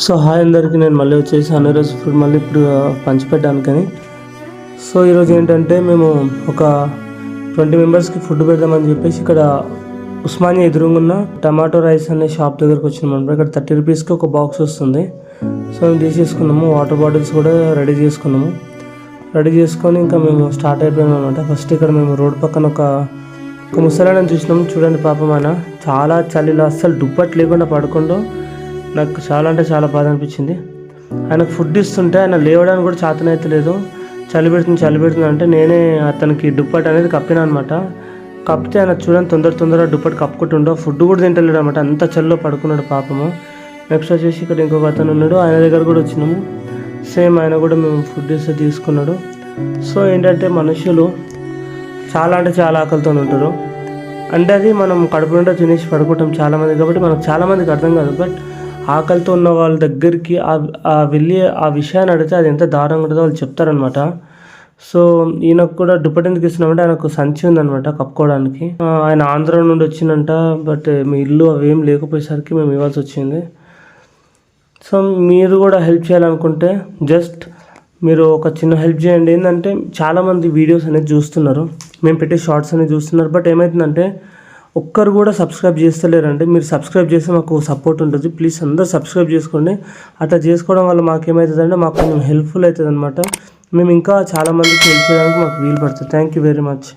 So hi అందరికీ, నేను మళ్ళీ వచ్చేసాను ఈరోజు ఫుడ్ మళ్ళీ ఇప్పుడు పంచిపెట్టడానికని. సో ఈరోజు ఏంటంటే మేము ఒక 20 మెంబర్స్కి ఫుడ్ పెడదామని చెప్పేసి ఇక్కడ ఉస్మానియా ఎదురుగున్న టమాటో రైస్ అనే షాప్ దగ్గరకు వచ్చినాం అనమాట. ఇక్కడ 30 రూపీస్కి ఒక బాక్స్ వస్తుంది. సో మేము తీసేసుకున్నాము. వాటర్ బాటిల్స్ కూడా రెడీ చేసుకున్నాము. రెడీ చేసుకొని ఇంకా మేము స్టార్ట్ అయిపోయాము అనమాట. ఫస్ట్ ఇక్కడ మేము రోడ్ పక్కన ఒక ముసలాయనని చూసినాము. చూడండి పాపం, ఆయన చాలా చలిలో అస్సలు దుప్పటి లేకుండా పడుకుంటూ నాకు చాలా అంటే చాలా బాధ అనిపించింది. ఆయనకు ఫుడ్ ఇస్తుంటే ఆయన లేవడానికి కూడా చేతనైతే లేదు. చలి పెడుతుంది అంటే నేనే అతనికి దుప్పటి అనేది కప్పినా అనమాట. కప్పితే ఆయన చూడండి తొందరగా దుప్పటి కప్పుకుంటుండో ఫుడ్ కూడా తింటలేడు అనమాట. అంత చలిలో పడుకున్నాడు పాపము. నెక్స్ట్ వచ్చేసి ఇక్కడ ఇంకొక అతను ఉన్నాడు, ఆయన దగ్గర కూడా వచ్చినాము. సేమ్ ఆయన కూడా మేము ఫుడ్ ఇస్తే తీసుకున్నాడు. సో ఏంటంటే మనుషులు చాలా అంటే చాలా ఆకలితో ఉంటారు. అంటే అది మనం కడుపు నిండా తినేసి పడుకుంటాం చాలామంది, కాబట్టి మనకు చాలామందికి అర్థం కాదు. బట్ ఆకలితో ఉన్న వాళ్ళ దగ్గరికి వెళ్ళి ఆ విషయాన్ని అడిగితే అది ఎంత దారుణంగా ఉంటుందో వాళ్ళు చెప్తారనమాట. సో ఈయనకు కూడా దుప్పటి ఎందుకు ఇస్తున్నామంటే ఆయనకు సంచి ఉందనమాట కప్పుకోవడానికి. ఆయన ఆంధ్ర నుండి వచ్చిందంట, బట్ మీ ఇల్లు అవేం లేకపోయేసరికి మేము ఇవ్వాల్సి వచ్చింది. సో మీరు కూడా హెల్ప్ చేయాలనుకుంటే జస్ట్ మీరు ఒక చిన్న హెల్ప్ చేయండి. ఏంటంటే చాలామంది వీడియోస్ అనేది చూస్తున్నారు, మేము పెట్టే షార్ట్స్ అనేది చూస్తున్నారు. బట్ ఏమవుతుందంటే ఒక్కరు కూడా సబ్స్క్రైబ్ చేస్తలేరండి. మీరు సబ్స్క్రైబ్ చేస్తే మాకు సపోర్ట్ ఉంటుంది. ప్లీజ్ అందరూ సబ్స్క్రైబ్ చేసుకోండి. అట్లా చేసుకోవడం వల్ల మాకు ఏమవుతుందంటే మాకు కొంచెం హెల్ప్ఫుల్ అవుతుంది అనమాట. మేము ఇంకా చాలామందికి హెల్ప్ చేయడానికి మాకు వీలు పడుతుంది. Thank you very much.